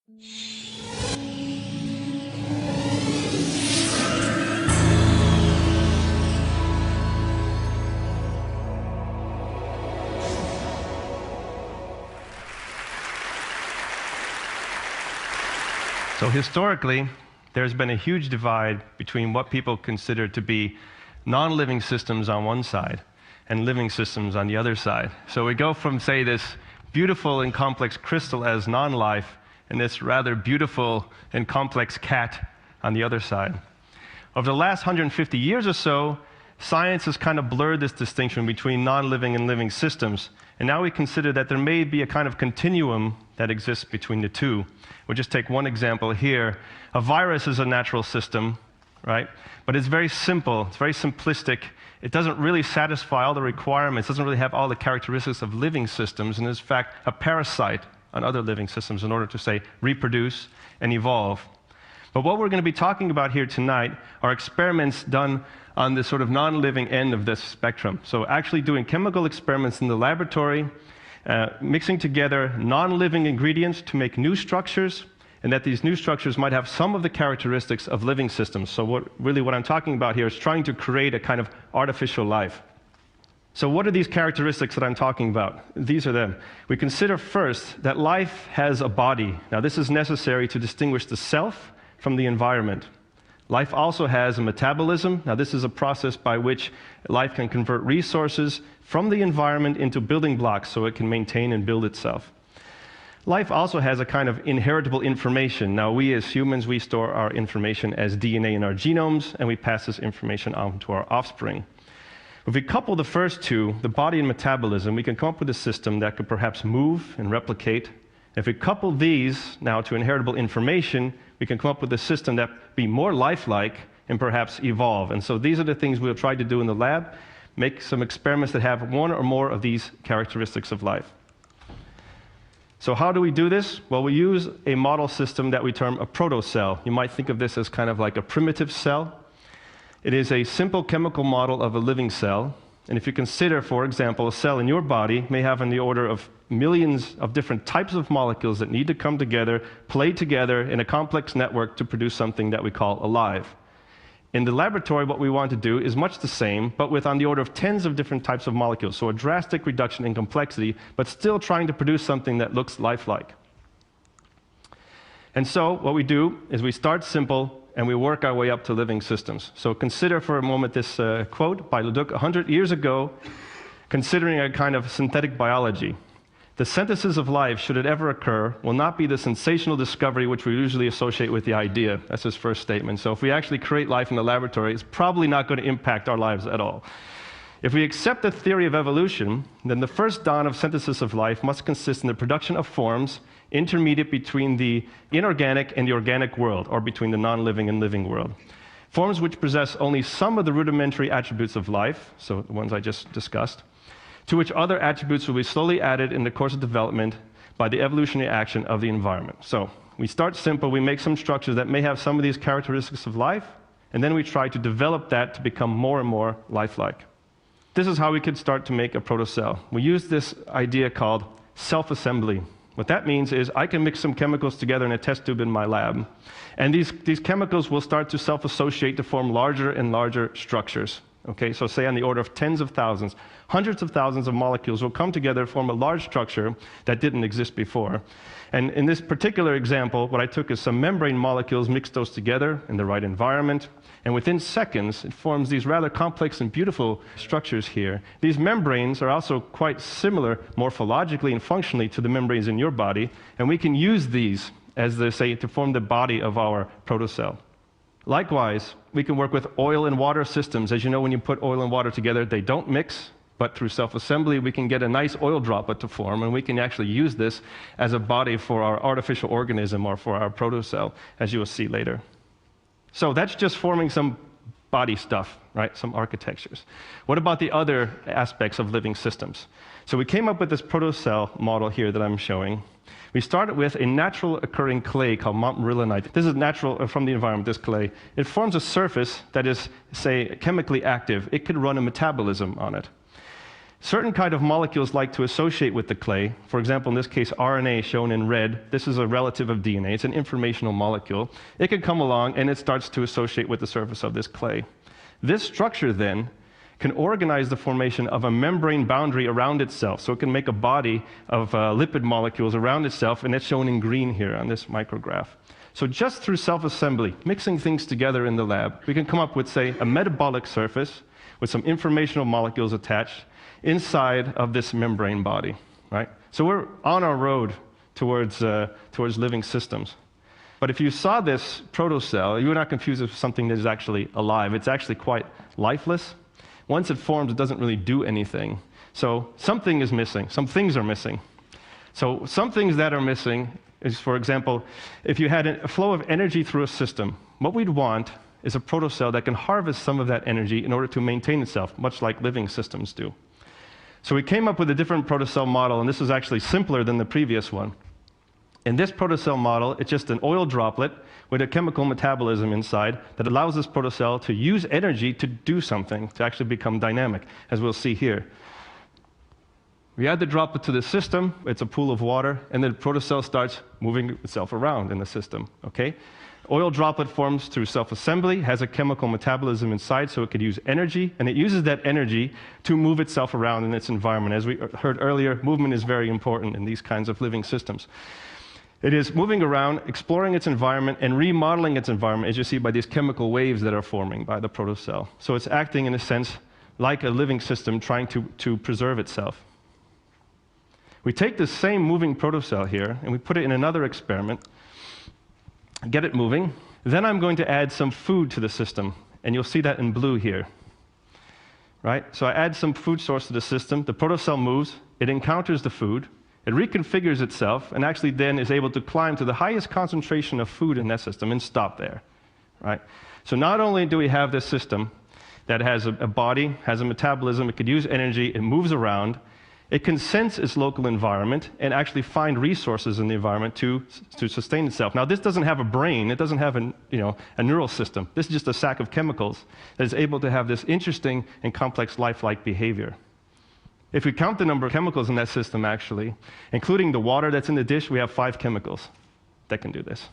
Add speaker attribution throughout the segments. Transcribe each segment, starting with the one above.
Speaker 1: So historically, there's been a huge divide between what people consider to be non-living systems on one side and living systems on the other side. So we go from, say, this beautiful and complex crystal as non-life and this rather beautiful and complex cat on the other side. Over the last 150 years or so, science has kind of blurred this distinction between non-living and living systems, and now we consider that there may be a kind of continuum that exists between the two. We'll just take one example here. A virus is a natural system, right? But it's very simple, it's very simplistic. It doesn't really satisfy all the requirements, doesn't really have all the characteristics of living systems, and is in fact a parasite on other living systems in order to, say, reproduce and evolve. But what we're going to be talking about here tonight are experiments done on the sort of non-living end of this spectrum. So actually doing chemical experiments in the laboratory, mixing together non-living ingredients to make new structures, and that these new structures might have some of the characteristics of living systems. So what I'm talking about here is trying to create a kind of artificial life. So what are these characteristics that I'm talking about? These are them. We consider first that life has a body. Now this is necessary to distinguish the self from the environment. Life also has a metabolism. Now this is a process by which life can convert resources from the environment into building blocks so it can maintain and build itself. Life also has a kind of inheritable information. Now we as humans, we store our information as DNA in our genomes, and we pass this information on to our offspring. If we couple the first two, the body and metabolism, we can come up with a system that could perhaps move and replicate. If we couple these now to inheritable information, we can come up with a system that be more lifelike and perhaps evolve. And so these are the things we'll try to do in the lab, make some experiments that have one or more of these characteristics of life. So how do we do this? Well, we use a model system that we term a proto-cell. You might think of this as kind of like a primitive cell. It is a simple chemical model of a living cell. And if you consider, for example, a cell in your body may have on the order of millions of different types of molecules that need to come together, play together in a complex network to produce something that we call alive. In the laboratory, what we want to do is much the same, but with on the order of tens of different types of molecules. So a drastic reduction in complexity, but still trying to produce something that looks lifelike. And so what we do is we start simple and we work our way up to living systems. So consider for a moment this quote by Leduc 100 years ago, considering a kind of synthetic biology. The synthesis of life, should it ever occur, will not be the sensational discovery which we usually associate with the idea. That's his first statement. So if we actually create life in the laboratory, it's probably not going to impact our lives at all. If we accept the theory of evolution, then the first dawn of synthesis of life must consist in the production of forms intermediate between the inorganic and the organic world, or between the non-living and living world. Forms which possess only some of the rudimentary attributes of life, so the ones I just discussed, to which other attributes will be slowly added in the course of development by the evolutionary action of the environment. So we start simple, we make some structures that may have some of these characteristics of life, and then we try to develop that to become more and more lifelike. This is how we could start to make a protocell. We use this idea called self-assembly. What that means is I can mix some chemicals together in a test tube in my lab, and these chemicals will start to self-associate to form larger and larger structures. Okay, so say on the order of tens of thousands, hundreds of thousands of molecules will come together, form a large structure that didn't exist before. And in this particular example, what I took is some membrane molecules, mixed those together in the right environment, and within seconds, it forms these rather complex and beautiful structures here. These membranes are also quite similar morphologically and functionally to the membranes in your body, and we can use these, as they say, to form the body of our protocell. Likewise, we can work with oil and water systems. As you know, when you put oil and water together, they don't mix, but through self-assembly, we can get a nice oil droplet to form, and we can actually use this as a body for our artificial organism or for our protocell, as you will see later. So that's just forming some body stuff, right? Some architectures. What about the other aspects of living systems? So we came up with this protocell model here that I'm showing. We started with a natural occurring clay called montmorillonite. This is natural from the environment, this clay. It forms a surface that is, say, chemically active. It could run a metabolism on it. Certain kind of molecules like to associate with the clay. For example, in this case, RNA shown in red. This is a relative of DNA. It's an informational molecule. It can come along and it starts to associate with the surface of this clay. This structure then can organize the formation of a membrane boundary around itself. So it can make a body of lipid molecules around itself, and it's shown in green here on this micrograph. So just through self-assembly, mixing things together in the lab, we can come up with, say, a metabolic surface with some informational molecules attached inside of this membrane body, right? So we're on our road towards living systems. But if you saw this protocell, you would not confuse it with something that is actually alive. It's actually quite lifeless. Once it forms, it doesn't really do anything. So something is missing. Some things are missing. So some things that are missing is, for example, if you had a flow of energy through a system, what we'd want is a protocell that can harvest some of that energy in order to maintain itself, much like living systems do. So we came up with a different protocell model, and this is actually simpler than the previous one. In this protocell model, it's just an oil droplet with a chemical metabolism inside that allows this protocell to use energy to do something, to actually become dynamic, as we'll see here. We add the droplet to the system, it's a pool of water, and then the protocell starts moving itself around in the system, okay? Oil droplet forms through self-assembly, has a chemical metabolism inside, so it could use energy, and it uses that energy to move itself around in its environment. As we heard earlier, movement is very important in these kinds of living systems. It is moving around, exploring its environment, and remodeling its environment, as you see by these chemical waves that are forming by the protocell. So it's acting, in a sense, like a living system trying to preserve itself. We take this same moving protocell here, and we put it in another experiment, get it moving. Then I'm going to add some food to the system, and you'll see that in blue here. Right? So I add some food source to the system, the protocell moves, it encounters the food, it reconfigures itself, and actually then is able to climb to the highest concentration of food in that system and stop there. Right? So not only do we have this system that has a body, has a metabolism, it could use energy, it moves around, it can sense its local environment and actually find resources in the environment to sustain itself. Now, this doesn't have a brain. It doesn't have a neural system. This is just a sack of chemicals that is able to have this interesting and complex lifelike behavior. If we count the number of chemicals in that system, actually, including the water that's in the dish, we have 5 chemicals that can do this.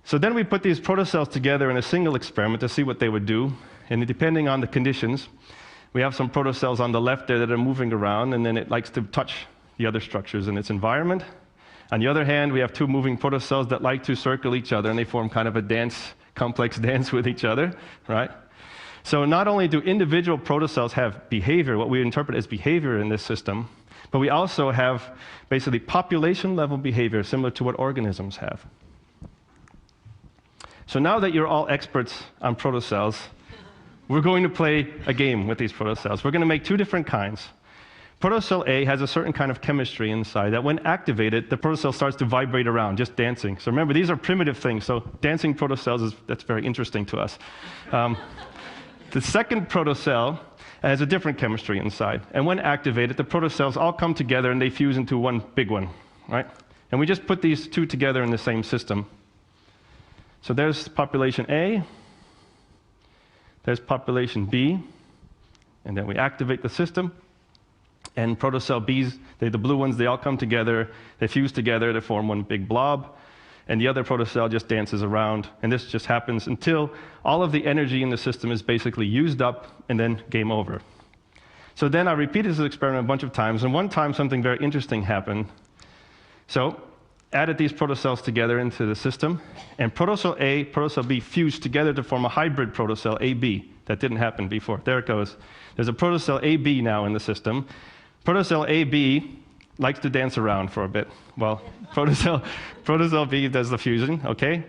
Speaker 1: So then we put these protocells together in a single experiment to see what they would do. And depending on the conditions, we have some protocells on the left there that are moving around, and then it likes to touch the other structures in its environment. On the other hand, we have 2 moving protocells that like to circle each other, and they form kind of a dance, complex dance with each other, right? So not only do individual protocells have behavior, what we interpret as behavior in this system, but we also have basically population-level behavior similar to what organisms have. So now that you're all experts on protocells, we're going to play a game with these protocells. We're going to make 2 different kinds. Protocell A has a certain kind of chemistry inside that when activated, the protocell starts to vibrate around, just dancing. So remember, these are primitive things, so dancing protocells, that's very interesting to us. The second protocell has a different chemistry inside, and when activated, the protocells all come together and they fuse into one big one, right? And we just put these 2 together in the same system. So there's population A, there's population B, and then we activate the system. And protocell B's, the blue ones, they all come together, they fuse together to form one big blob, and the other protocell just dances around. And this just happens until all of the energy in the system is basically used up, and then game over. So then I repeated this experiment a bunch of times, and one time something very interesting happened. So added these protocells together into the system, and protocell A, protocell B fused together to form a hybrid protocell AB. That didn't happen before. There it goes. There's a protocell AB now in the system. Protocell AB likes to dance around for a bit. Well, protocell B does the fusion, okay?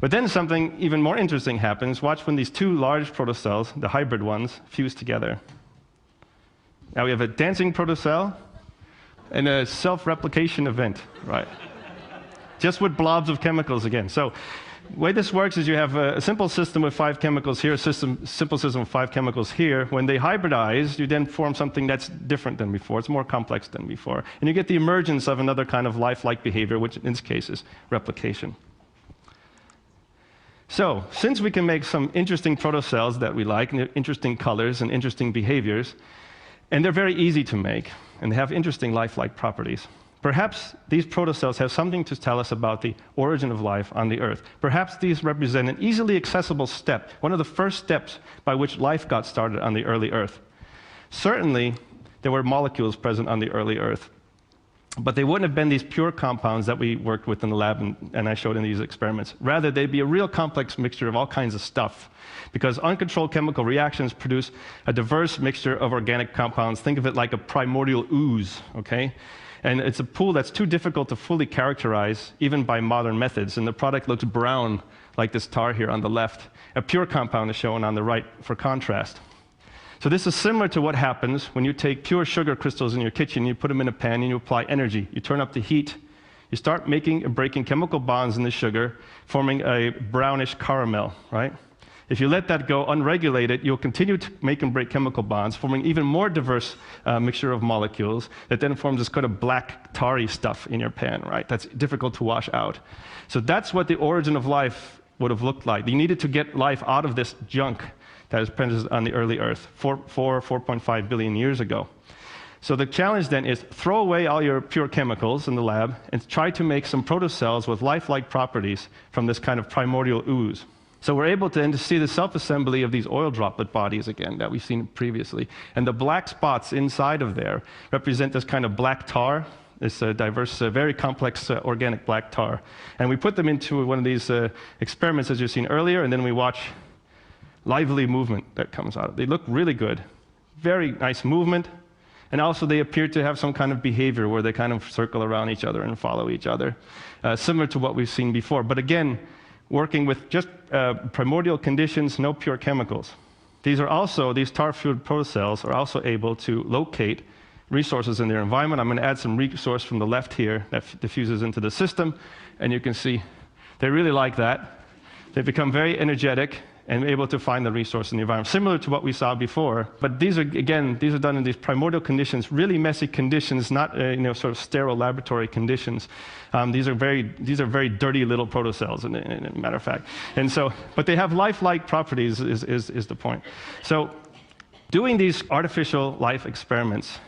Speaker 1: But then something even more interesting happens. Watch when these 2 large protocells, the hybrid ones, fuse together. Now we have a dancing protocell and a self-replication event, right? Just with blobs of chemicals again. So the way this works is you have a simple system with 5 chemicals here, a simple system with 5 chemicals here. When they hybridize, you then form something that's different than before. It's more complex than before. And you get the emergence of another kind of lifelike behavior, which in this case is replication. So since we can make some interesting protocells that we like, and interesting colors and interesting behaviors, And they're very easy to make, and they have interesting lifelike properties. Perhaps these protocells have something to tell us about the origin of life on the Earth. Perhaps these represent an easily accessible step, one of the first steps by which life got started on the early Earth. Certainly, there were molecules present on the early Earth, but they wouldn't have been these pure compounds that we worked with in the lab and I showed in these experiments. Rather, they'd be a real complex mixture of all kinds of stuff, because uncontrolled chemical reactions produce a diverse mixture of organic compounds. Think of it like a primordial ooze, okay? And it's a pool that's too difficult to fully characterize, even by modern methods. And the product looks brown, like this tar here on the left. A pure compound is shown on the right for contrast. So this is similar to what happens when you take pure sugar crystals in your kitchen, you put them in a pan, and you apply energy. You turn up the heat, you start making and breaking chemical bonds in the sugar, forming a brownish caramel, right? If you let that go unregulated, you'll continue to make and break chemical bonds, forming even more diverse mixture of molecules that then forms this kind of black, tarry stuff in your pan, right? That's difficult to wash out. So that's what the origin of life would have looked like. You needed to get life out of this junk that is present on the early Earth 4.5 billion years ago. So the challenge then is throw away all your pure chemicals in the lab and try to make some protocells with lifelike properties from this kind of primordial ooze. So we're able to then see the self-assembly of these oil droplet bodies again that we've seen previously. And the black spots inside of there represent this kind of black tar, this diverse, very complex organic black tar. And we put them into one of these experiments, as you've seen earlier, and then we watch lively movement that comes out of it. They look really good. Very nice movement. And also they appear to have some kind of behavior where they kind of circle around each other and follow each other, similar to what we've seen before. But again, working with just primordial conditions, no pure chemicals. These tar-filled protocells are also able to locate resources in their environment. I'm going to add some resource from the left here that diffuses into the system, and you can see they really like that. They become very energetic and able to find the resource in the environment, similar to what we saw before. But these are done in these primordial conditions, really messy conditions, not sort of sterile laboratory conditions. These are very dirty little protocells, in a matter of fact. And so, but they have lifelike properties is the point. So doing these artificial life experiments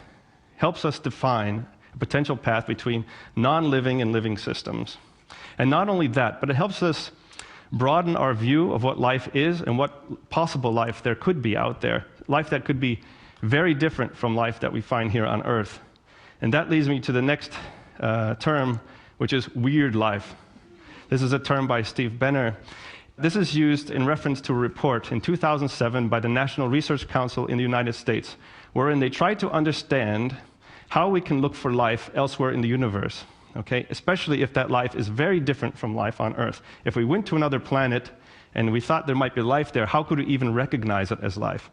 Speaker 1: helps us define a potential path between non-living and living systems. And not only that, but it helps us broaden our view of what life is and what possible life there could be out there. Life that could be very different from life that we find here on Earth. And that leads me to the next term, which is weird life. This is a term by Steve Benner. This is used in reference to a report in 2007 by the National Research Council in the United States, wherein they tried to understand how we can look for life elsewhere in the universe. Okay, especially if that life is very different from life on Earth. If we went to another planet and we thought there might be life there, how could we even recognize it as life?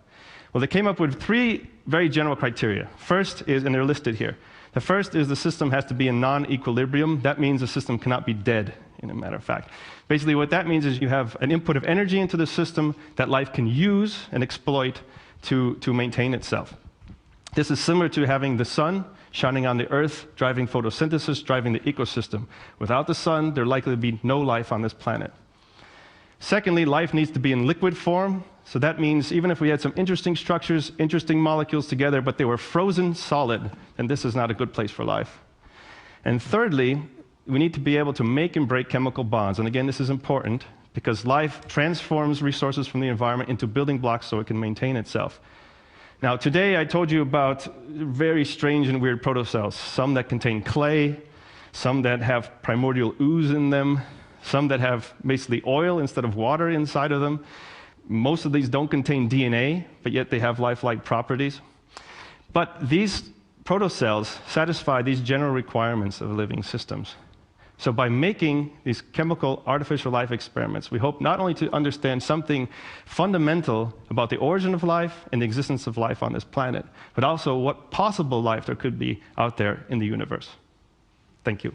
Speaker 1: Well, they came up with 3 very general criteria. First is, and they're listed here, the first is the system has to be in non-equilibrium. That means the system cannot be dead, in a matter of fact. Basically what that means is you have an input of energy into the system that life can use and exploit to maintain itself. This is similar to having the sun shining on the Earth, driving photosynthesis, driving the ecosystem. Without the sun, there likely to be no life on this planet. Secondly, life needs to be in liquid form. So that means even if we had some interesting structures, interesting molecules together, but they were frozen solid, then this is not a good place for life. And thirdly, we need to be able to make and break chemical bonds. And again, this is important because life transforms resources from the environment into building blocks so it can maintain itself. Now, today I told you about very strange and weird protocells, some that contain clay, some that have primordial ooze in them, some that have basically oil instead of water inside of them. Most of these don't contain DNA, but yet they have lifelike properties. But these protocells satisfy these general requirements of living systems. So by making these chemical artificial life experiments, we hope not only to understand something fundamental about the origin of life and the existence of life on this planet, but also what possible life there could be out there in the universe. Thank you.